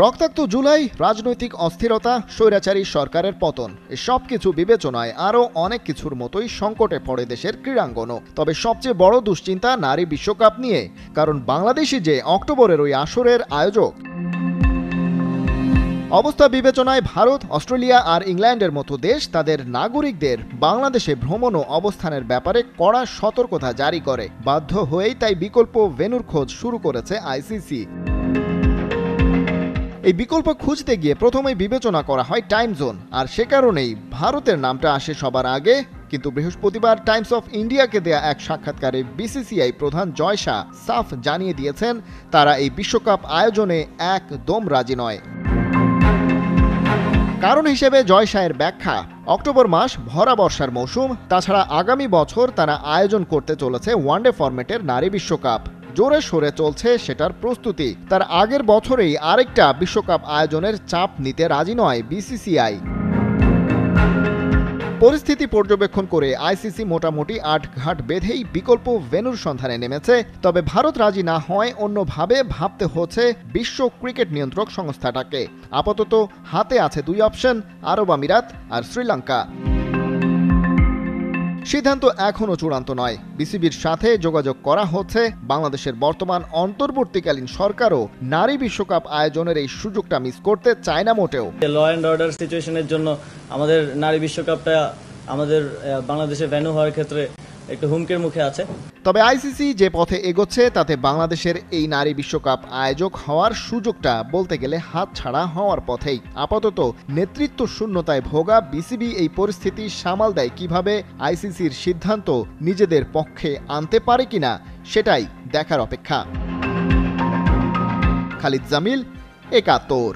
রক্তাক্ত জুলাই, রাজনৈতিক অস্থিরতা, স্বৈরাচারী সরকারের পতন, সব কিছু বিবেচনায় আরও অনেক কিছুর মতোই সংকটে পড়ে দেশের ক্রীড়াঙ্গনও। তবে সবচেয়ে বড় দুশ্চিন্তা নারী বিশ্বকাপ নিয়ে, কারণ বাংলাদেশই যে অক্টোবরের ওই আসরের আয়োজক। অবস্থা বিবেচনায় ভারত, অস্ট্রেলিয়া আর ইংল্যান্ডের মতো দেশ তাদের নাগরিকদের বাংলাদেশে ভ্রমণ ও অবস্থানের ব্যাপারে কড়া সতর্কতা জারি করে। বাধ্য হয়েই তাই বিকল্প ভেন্যুর খোঁজ শুরু করেছে আইসিসি। এই বিকল্প খুঁজতে গিয়ে প্রথমেই বিবেচনা করা হয় টাইম জোন, আর সে কারণেই ভারতের নামটা আসে সবার আগে। কিন্তু বৃহস্পতিবার টাইমস অফ ইন্ডিয়াকে দেয়া এক সাক্ষাৎকারে বিসিসিআই প্রধান জয় শাহ সাফ জানিয়ে দিয়েছেন, তারা এই বিশ্বকাপ আয়োজনে একদম রাজি নয়। কারণ হিসেবে জয় শাহের ব্যাখ্যা, অক্টোবর মাস ভরা বর্ষার মৌসুম, তাছাড়া আগামী বছর তারা আয়োজন করতে চলেছে ওয়ানডে ফরম্যাটের নারী বিশ্বকাপ। জোরে সোরে চলছে সেটার প্রস্তুতি। তার আগের বছরেই আরেকটা বিশ্বকাপ আয়োজনের চাপ নিতে রাজি নয় বিসিসিআই। পরিস্থিতি পর্যবেক্ষণ করে আইসিসি মোটামুটি আটঘাট বেঁধেই বিকল্প ভেন্যুর সন্ধানে নেমেছে। তবে ভারত রাজি না হয় অন্যভাবে ভাবতে হচ্ছে বিশ্ব ক্রিকেট নিয়ন্ত্রক সংস্থাটাকে। আপাতত হাতে আছে দুই অপশন, আরব আমিরাত আর শ্রীলঙ্কা। সিদ্ধান্ত এখনও চূড়ান্ত নয়। বিসিবির সাথে যোগাযোগ করা হচ্ছে। বাংলাদেশের বর্তমান অন্তর্বর্তীকালীন সরকারও নারী বিশ্বকাপ আয়োজনের এই সুযোগটা মিস করতে চায় না মোটেও। ল অ্যান্ড অর্ডার সিচুয়েশনের জন্য আমাদের নারী বিশ্বকাপটা আমাদের বাংলাদেশে ভেন্যু হওয়ার ক্ষেত্রে একটু হুমকির মুখে আছে। তবে আইসিসি যে পথে এগোচ্ছে তাতে বাংলাদেশের এই নারী বিশ্বকাপ আয়োজক হওয়ার সুযোগটা বলতে গেলে হাতছাড়া হওয়ার পথেই। আপাতত নেতৃত্ব শূন্যতায় ভোগা বিসিবি এই পরিস্থিতি সামাল দেয় কিভাবে, আইসিসির সিদ্ধান্ত নিজেদের পক্ষে আনতে পারে কিনা সেটাই দেখার অপেক্ষা। খালিদ জামিল, একাত্তর।